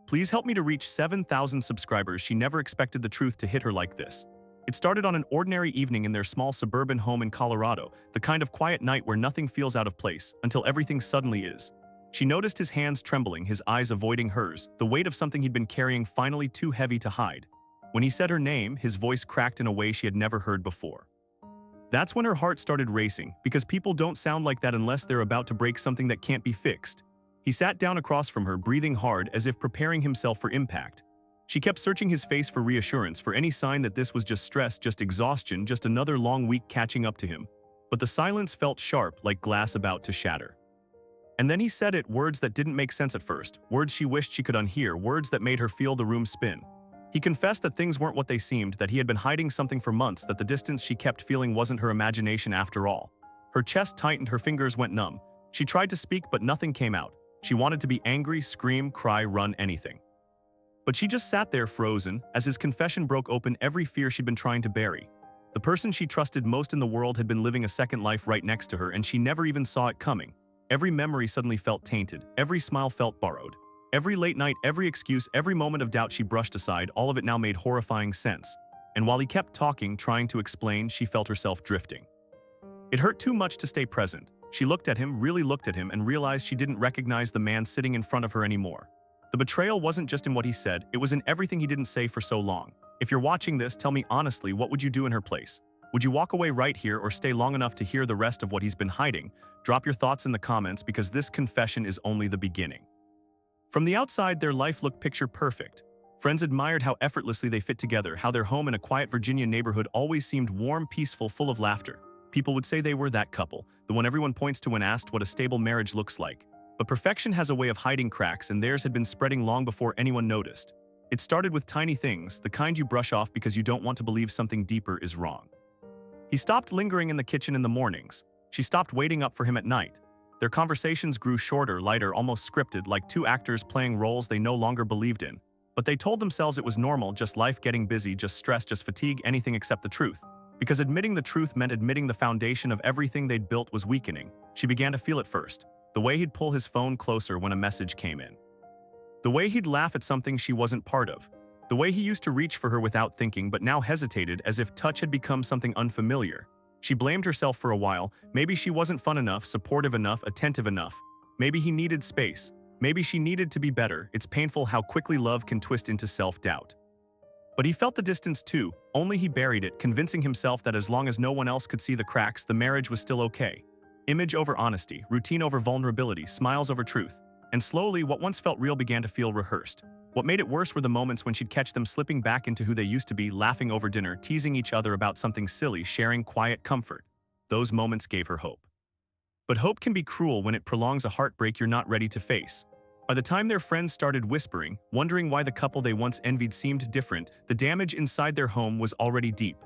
Please help me to reach 7,000 subscribers. She never expected the truth to hit her like this. It started on an ordinary evening in their small suburban home in Colorado, the kind of quiet night where nothing feels out of place, until everything suddenly is. She noticed his hands trembling, his eyes avoiding hers, the weight of something he'd been carrying finally too heavy to hide. When he said her name, his voice cracked in a way she had never heard before. That's when her heart started racing, because people don't sound like that unless they're about to break something that can't be fixed. He sat down across from her, breathing hard as if preparing himself for impact. She kept searching his face for reassurance, for any sign that this was just stress, just exhaustion, just another long week catching up to him. But the silence felt sharp, like glass about to shatter. And then he said it, words that didn't make sense at first, words she wished she could unhear, words that made her feel the room spin. He confessed that things weren't what they seemed, that he had been hiding something for months, that the distance she kept feeling wasn't her imagination after all. Her chest tightened, her fingers went numb. She tried to speak, but nothing came out. She wanted to be angry, scream, cry, run, anything. But she just sat there frozen, as his confession broke open every fear she'd been trying to bury. The person she trusted most in the world had been living a second life right next to her, and she never even saw it coming. Every memory suddenly felt tainted. Every smile felt borrowed. Every late night, every excuse, every moment of doubt she brushed aside, all of it now made horrifying sense. And while he kept talking, trying to explain, she felt herself drifting. It hurt too much to stay present. She looked at him, really looked at him, and realized she didn't recognize the man sitting in front of her anymore. The betrayal wasn't just in what he said, it was in everything he didn't say for so long. If you're watching this, tell me honestly, what would you do in her place? Would you walk away right here or stay long enough to hear the rest of what he's been hiding? Drop your thoughts in the comments, because this confession is only the beginning. From the outside, their life looked picture perfect. Friends admired how effortlessly they fit together, how their home in a quiet Virginia neighborhood always seemed warm, peaceful, full of laughter. People would say they were that couple, the one everyone points to when asked what a stable marriage looks like. But perfection has a way of hiding cracks, and theirs had been spreading long before anyone noticed. It started with tiny things, the kind you brush off because you don't want to believe something deeper is wrong. He stopped lingering in the kitchen in the mornings. She stopped waiting up for him at night. Their conversations grew shorter, lighter, almost scripted, like two actors playing roles they no longer believed in. But they told themselves it was normal, just life getting busy, just stress, just fatigue, anything except the truth. Because admitting the truth meant admitting the foundation of everything they'd built was weakening. She began to feel it first. The way he'd pull his phone closer when a message came in. The way he'd laugh at something she wasn't part of. The way he used to reach for her without thinking, but now hesitated, as if touch had become something unfamiliar. She blamed herself for a while. Maybe she wasn't fun enough, supportive enough, attentive enough. Maybe he needed space. Maybe she needed to be better. It's painful how quickly love can twist into self-doubt. But he felt the distance too, only he buried it, convincing himself that as long as no one else could see the cracks, the marriage was still okay. Image over honesty, routine over vulnerability, smiles over truth. And slowly, what once felt real began to feel rehearsed. What made it worse were the moments when she'd catch them slipping back into who they used to be, laughing over dinner, teasing each other about something silly, sharing quiet comfort. Those moments gave her hope. But hope can be cruel when it prolongs a heartbreak you're not ready to face. By the time their friends started whispering, wondering why the couple they once envied seemed different, the damage inside their home was already deep.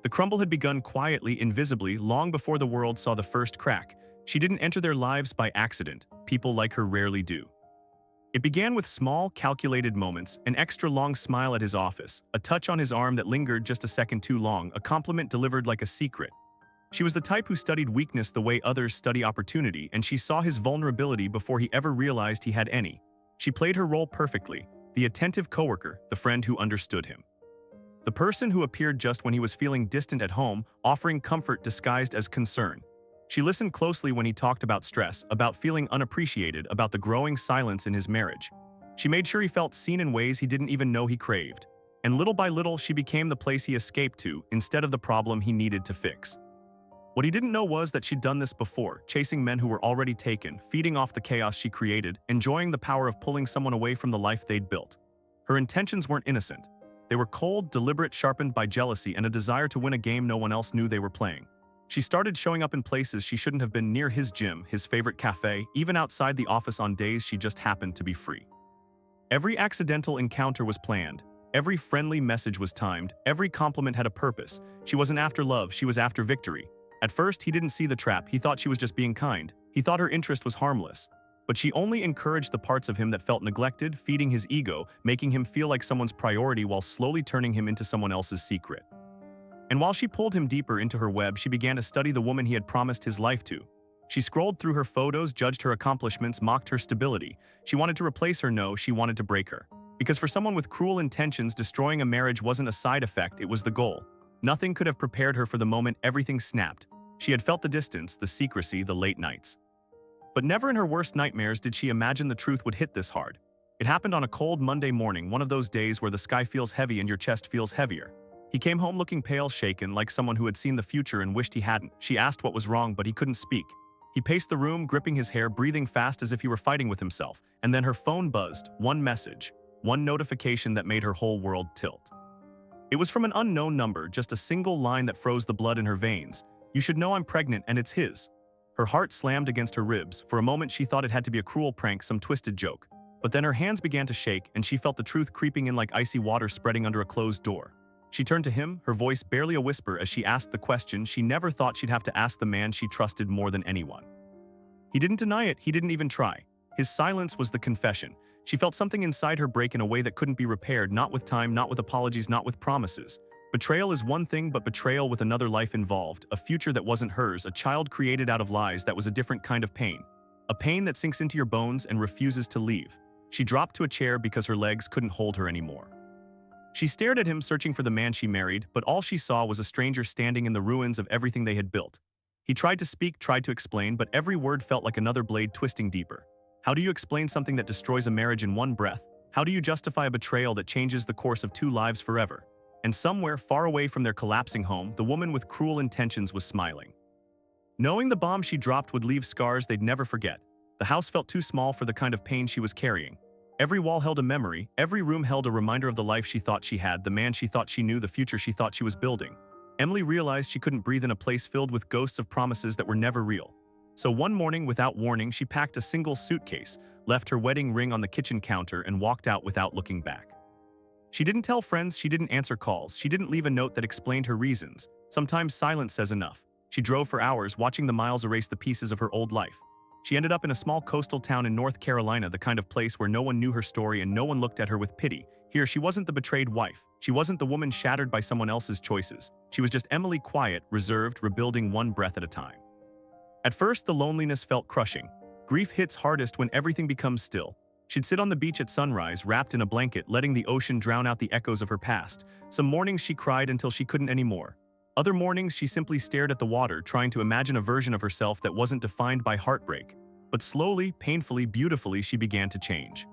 The crumble had begun quietly, invisibly, long before the world saw the first crack. She didn't enter their lives by accident. People like her rarely do. It began with small, calculated moments, an extra long smile at his office, a touch on his arm that lingered just a second too long, a compliment delivered like a secret. She was the type who studied weakness the way others study opportunity, and she saw his vulnerability before he ever realized he had any. She played her role perfectly, the attentive coworker, the friend who understood him. The person who appeared just when he was feeling distant at home, offering comfort disguised as concern. She listened closely when he talked about stress, about feeling unappreciated, about the growing silence in his marriage. She made sure he felt seen in ways he didn't even know he craved. And little by little, she became the place he escaped to, instead of the problem he needed to fix. What he didn't know was that she'd done this before, chasing men who were already taken, feeding off the chaos she created, enjoying the power of pulling someone away from the life they'd built. Her intentions weren't innocent. They were cold, deliberate, sharpened by jealousy and a desire to win a game no one else knew they were playing. She started showing up in places she shouldn't have been, near his gym, his favorite cafe, even outside the office on days she just happened to be free. Every accidental encounter was planned. Every friendly message was timed. Every compliment had a purpose. She wasn't after love, she was after victory. At first, he didn't see the trap. He thought she was just being kind. He thought her interest was harmless. But she only encouraged the parts of him that felt neglected, feeding his ego, making him feel like someone's priority while slowly turning him into someone else's secret. And while she pulled him deeper into her web, she began to study the woman he had promised his life to. She scrolled through her photos, judged her accomplishments, mocked her stability. She wanted to replace her, no, she wanted to break her. Because for someone with cruel intentions, destroying a marriage wasn't a side effect, it was the goal. Nothing could have prepared her for the moment everything snapped. She had felt the distance, the secrecy, the late nights. But never in her worst nightmares did she imagine the truth would hit this hard. It happened on a cold Monday morning, one of those days where the sky feels heavy and your chest feels heavier. He came home looking pale, shaken, like someone who had seen the future and wished he hadn't. She asked what was wrong, but he couldn't speak. He paced the room, gripping his hair, breathing fast as if he were fighting with himself. And then her phone buzzed. One message, one notification that made her whole world tilt. It was from an unknown number, just a single line that froze the blood in her veins. "You should know I'm pregnant, and it's his." Her heart slammed against her ribs. For a moment she thought it had to be a cruel prank, some twisted joke. But then her hands began to shake, and she felt the truth creeping in like icy water spreading under a closed door. She turned to him, her voice barely a whisper as she asked the question she never thought she'd have to ask the man she trusted more than anyone. He didn't deny it, he didn't even try. His silence was the confession. She felt something inside her break in a way that couldn't be repaired, not with time, not with apologies, not with promises. Betrayal is one thing, but betrayal with another life involved, a future that wasn't hers, a child created out of lies, that was a different kind of pain. A pain that sinks into your bones and refuses to leave. She dropped to a chair because her legs couldn't hold her anymore. She stared at him, searching for the man she married, but all she saw was a stranger standing in the ruins of everything they had built. He tried to speak, tried to explain, but every word felt like another blade twisting deeper. How do you explain something that destroys a marriage in one breath? How do you justify a betrayal that changes the course of two lives forever? And somewhere far away from their collapsing home, the woman with cruel intentions was smiling. Knowing the bomb she dropped would leave scars they'd never forget, the house felt too small for the kind of pain she was carrying. Every wall held a memory, every room held a reminder of the life she thought she had, the man she thought she knew, the future she thought she was building. Emily realized she couldn't breathe in a place filled with ghosts of promises that were never real. So one morning, without warning, she packed a single suitcase, left her wedding ring on the kitchen counter, and walked out without looking back. She didn't tell friends, she didn't answer calls, she didn't leave a note that explained her reasons. Sometimes silence says enough. She drove for hours, watching the miles erase the pieces of her old life. She ended up in a small coastal town in North Carolina, the kind of place where no one knew her story and no one looked at her with pity. Here, she wasn't the betrayed wife. She wasn't the woman shattered by someone else's choices. She was just Emily, quiet, reserved, rebuilding one breath at a time. At first, the loneliness felt crushing. Grief hits hardest when everything becomes still. She'd sit on the beach at sunrise, wrapped in a blanket, letting the ocean drown out the echoes of her past. Some mornings she cried until she couldn't anymore. Other mornings she simply stared at the water, trying to imagine a version of herself that wasn't defined by heartbreak. But slowly, painfully, beautifully, she began to change.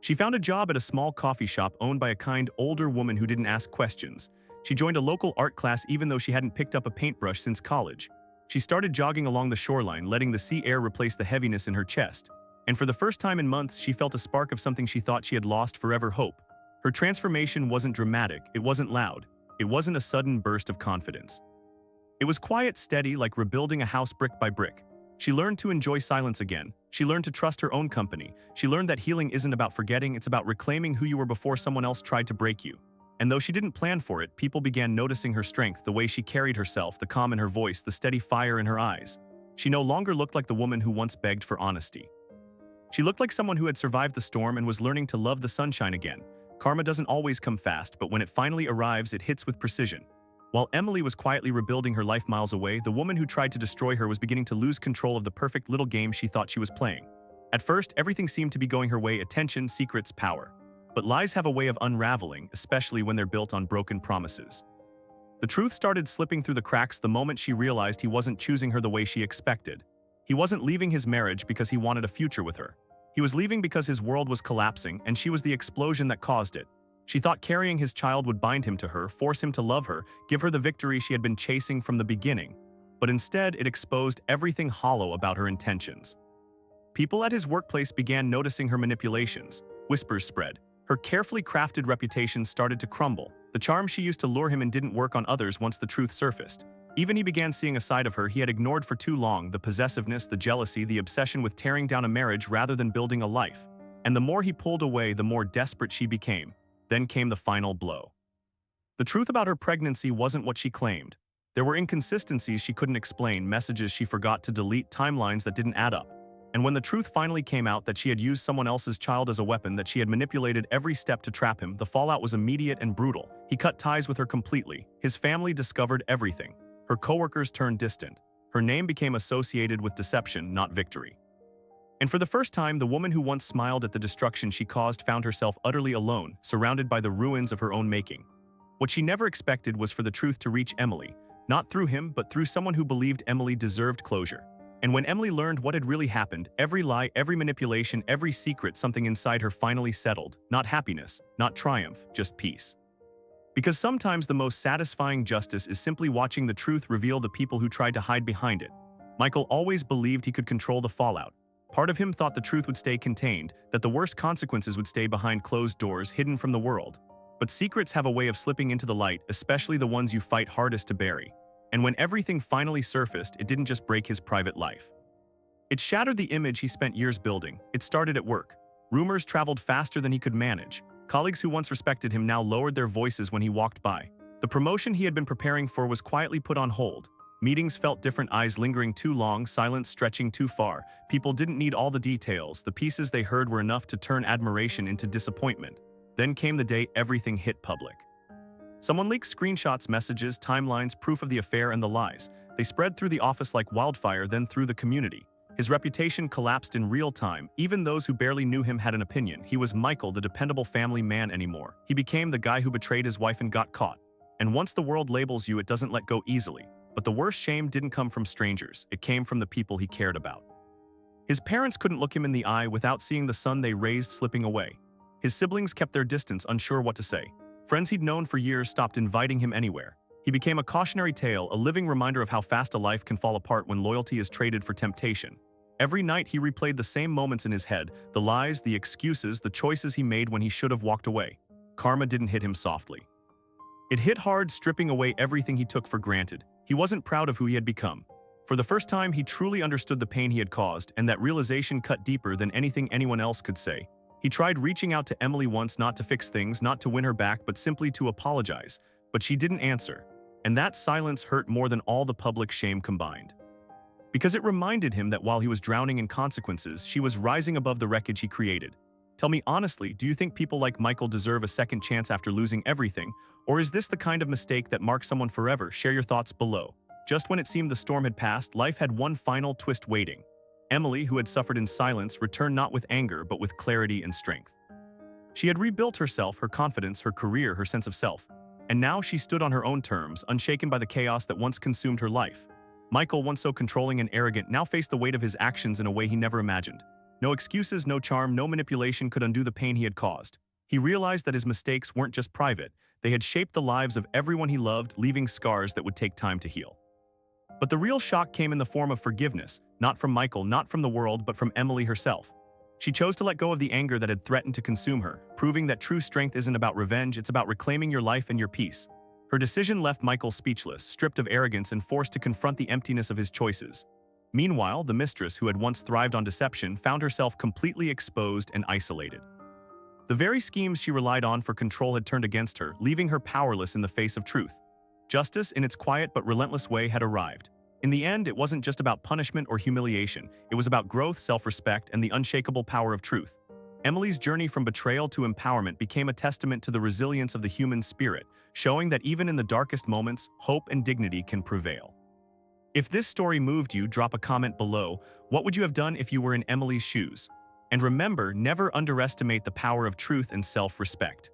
She found a job at a small coffee shop owned by a kind, older woman who didn't ask questions. She joined a local art class even though she hadn't picked up a paintbrush since college. She started jogging along the shoreline, letting the sea air replace the heaviness in her chest. And for the first time in months, she felt a spark of something she thought she had lost forever: hope. Her transformation wasn't dramatic, it wasn't loud, it wasn't a sudden burst of confidence. It was quiet, steady, like rebuilding a house brick by brick. She learned to enjoy silence again. She learned to trust her own company. She learned that healing isn't about forgetting, it's about reclaiming who you were before someone else tried to break you. And though she didn't plan for it, people began noticing her strength, the way she carried herself, the calm in her voice, the steady fire in her eyes. She no longer looked like the woman who once begged for honesty. She looked like someone who had survived the storm and was learning to love the sunshine again. Karma doesn't always come fast, but when it finally arrives, it hits with precision. While Emily was quietly rebuilding her life miles away, the woman who tried to destroy her was beginning to lose control of the perfect little game she thought she was playing. At first, everything seemed to be going her way: attention, secrets, power. But lies have a way of unraveling, especially when they're built on broken promises. The truth started slipping through the cracks the moment she realized he wasn't choosing her the way she expected. He wasn't leaving his marriage because he wanted a future with her. He was leaving because his world was collapsing, and she was the explosion that caused it. She thought carrying his child would bind him to her, force him to love her, give her the victory she had been chasing from the beginning. But instead, it exposed everything hollow about her intentions. People at his workplace began noticing her manipulations. Whispers spread. Her carefully crafted reputation started to crumble. The charm she used to lure him in didn't work on others once the truth surfaced. Even he began seeing a side of her he had ignored for too long: the possessiveness, the jealousy, the obsession with tearing down a marriage rather than building a life. And the more he pulled away, the more desperate she became. Then came the final blow. The truth about her pregnancy wasn't what she claimed. There were inconsistencies she couldn't explain, messages she forgot to delete, timelines that didn't add up. And when the truth finally came out, that she had used someone else's child as a weapon, that she had manipulated every step to trap him, the fallout was immediate and brutal. He cut ties with her completely. His family discovered everything. Her coworkers turned distant. Her name became associated with deception, not victory. And for the first time, the woman who once smiled at the destruction she caused found herself utterly alone, surrounded by the ruins of her own making. What she never expected was for the truth to reach Emily, not through him, but through someone who believed Emily deserved closure. And when Emily learned what had really happened, every lie, every manipulation, every secret, something inside her finally settled. Not happiness, not triumph, just peace. Because sometimes the most satisfying justice is simply watching the truth reveal the people who tried to hide behind it. Michael always believed he could control the fallout. Part of him thought the truth would stay contained, that the worst consequences would stay behind closed doors, hidden from the world. But secrets have a way of slipping into the light, especially the ones you fight hardest to bury. And when everything finally surfaced, it didn't just break his private life. It shattered the image he spent years building. It started at work. Rumors traveled faster than he could manage. Colleagues who once respected him now lowered their voices when he walked by. The promotion he had been preparing for was quietly put on hold. Meetings felt different, eyes lingering too long, silence stretching too far. People didn't need all the details. The pieces they heard were enough to turn admiration into disappointment. Then came the day everything hit public. Someone leaked screenshots, messages, timelines, proof of the affair and the lies. They spread through the office like wildfire, then through the community. His reputation collapsed in real time. Even those who barely knew him had an opinion. He was Michael, the dependable family man anymore. He became the guy who betrayed his wife and got caught. And once the world labels you, it doesn't let go easily. But the worst shame didn't come from strangers. It came from the people he cared about. His parents couldn't look him in the eye without seeing the son they raised slipping away. His siblings kept their distance, unsure what to say. Friends he'd known for years stopped inviting him anywhere. He became a cautionary tale, a living reminder of how fast a life can fall apart when loyalty is traded for temptation. Every night he replayed the same moments in his head, the lies, the excuses, the choices he made when he should have walked away. Karma didn't hit him softly. It hit hard, stripping away everything he took for granted. He wasn't proud of who he had become. For the first time, he truly understood the pain he had caused, and that realization cut deeper than anything anyone else could say. He tried reaching out to Emily once, not to fix things, not to win her back, but simply to apologize. But she didn't answer. And that silence hurt more than all the public shame combined. Because it reminded him that while he was drowning in consequences, she was rising above the wreckage he created. Tell me honestly, do you think people like Michael deserve a second chance after losing everything? Or is this the kind of mistake that marks someone forever? Share your thoughts below. Just when it seemed the storm had passed, life had one final twist waiting. Emily, who had suffered in silence, returned not with anger, but with clarity and strength. She had rebuilt herself, her confidence, her career, her sense of self. And now she stood on her own terms, unshaken by the chaos that once consumed her life. Michael, once so controlling and arrogant, now faced the weight of his actions in a way he never imagined. No excuses, no charm, no manipulation could undo the pain he had caused. He realized that his mistakes weren't just private. They had shaped the lives of everyone he loved, leaving scars that would take time to heal. But the real shock came in the form of forgiveness, not from Michael, not from the world, but from Emily herself. She chose to let go of the anger that had threatened to consume her, proving that true strength isn't about revenge, it's about reclaiming your life and your peace. Her decision left Michael speechless, stripped of arrogance and forced to confront the emptiness of his choices. Meanwhile, the mistress, who had once thrived on deception, found herself completely exposed and isolated. The very schemes she relied on for control had turned against her, leaving her powerless in the face of truth. Justice, in its quiet but relentless way, had arrived. In the end, it wasn't just about punishment or humiliation. It was about growth, self-respect, and the unshakable power of truth. Emily's journey from betrayal to empowerment became a testament to the resilience of the human spirit, showing that even in the darkest moments, hope and dignity can prevail. If this story moved you, drop a comment below. What would you have done if you were in Emily's shoes? And remember, never underestimate the power of truth and self-respect.